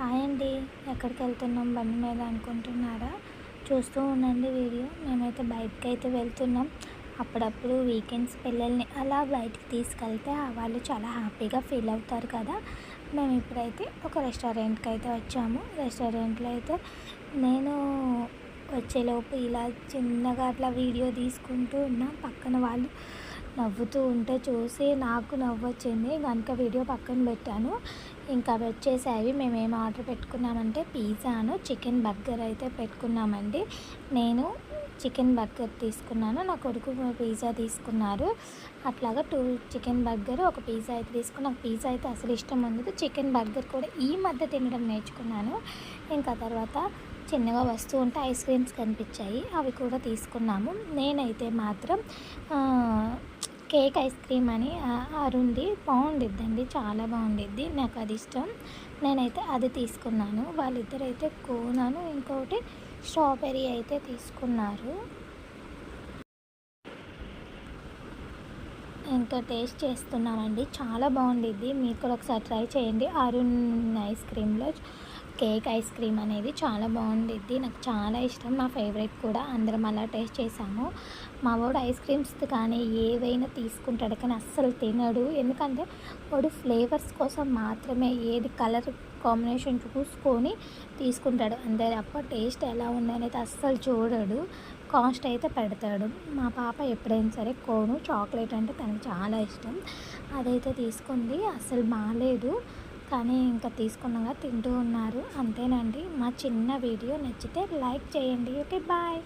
Hi అండి. ఎక్కడికి వెళ్తున్నాం బండి మీద అనుకుంటున్నారా? చూస్తూ ఉండండి వీడియో. మేమైతే బయటకైతే వెళ్తున్నాం. అప్పుడప్పుడు వీకెండ్స్ పిల్లల్ని అలా బయటికి తీసుకెళ్తే వాళ్ళు చాలా హ్యాపీగా ఫీల్ అవుతారు కదా. మేము ఇప్పుడైతే ఒక రెస్టారెంట్కి అయితే వచ్చాము. రెస్టారెంట్లో అయితే నేను వచ్చేలోపు ఇలా చిన్నగా అట్లా వీడియో తీసుకుంటూ ఉన్నా. పక్కన వాళ్ళు నవ్వుతూ ఉంటే చూసి నాకు నవ్వు వచ్చింది. కనుక వీడియో పక్కన పెట్టాను. ఇంకా అవి వచ్చేసాయి. మేమేం ఆర్డర్ పెట్టుకున్నామంటే పిజ్జాను చికెన్ బర్గర్ అయితే పెట్టుకున్నామండి. నేను చికెన్ బర్గర్ తీసుకున్నాను, నా కొడుకు పిజ్జా తీసుకున్నారు. అట్లాగా 2 చికెన్ బర్గర్, ఒక పిజ్జా అయితే తీసుకున్నాను. నాకు పిజ్జా అయితే అసలు ఇష్టం ఉండదు. చికెన్ బర్గర్ కూడా ఈ మధ్య తినడం నేర్చుకున్నాను. ఇంకా తర్వాత చిన్నగా వస్తూ ఉంటే ఐస్ క్రీమ్స్ కనిపించాయి, అవి కూడా తీసుకున్నాము. నేనైతే మాత్రం కేక్ ఐస్ క్రీమ్ అని అరుంది, బాగుండిద్దండి, చాలా బాగుండిద్ది, నాకు అది ఇష్టం. నేనైతే అది తీసుకున్నాను. వాళ్ళిద్దరైతే కోనాను ఇంకొకటి స్ట్రాబెర్రీ అయితే తీసుకున్నారు. ఇంకా టేస్ట్ చేస్తున్నామండి, చాలా బాగుండిద్ది. మీరు కూడా ఒకసారి ట్రై చేయండి. అరుణ్ ఐస్ క్రీమ్లో కేక్ ఐస్ క్రీమ్ అనేది చాలా బాగుండిద్ది, నాకు చాలా ఇష్టం, నా ఫేవరెట్ కూడా. అందరం అలా టేస్ట్ చేసాము. మా వాడు ఐస్ క్రీమ్స్ కానీ ఏవైనా తీసుకుంటాడు కానీ అస్సలు తినడు. ఎందుకంటే వాడు ఫ్లేవర్స్ కోసం మాత్రమే ఏది కలర్ కాంబినేషన్ చూసుకొని తీసుకుంటాడు అంతే తప్ప టేస్ట్ ఎలా ఉందనేది అస్సలు చూడడు. కాస్ట్ అయితే పెడతాడు. మా పాప ఎప్పుడైనా సరే కోను చాక్లెట్ అంటే తనకు చాలా ఇష్టం. అదైతే తీసుకుంది, అస్సలు బాగాలేదు కానీ ఇంకా తీసుకున్నాగా తింటూ ఉన్నారు. అంతేనండి. మా చిన్న వీడియో నచ్చితే లైక్ చేయండి. Okay, bye.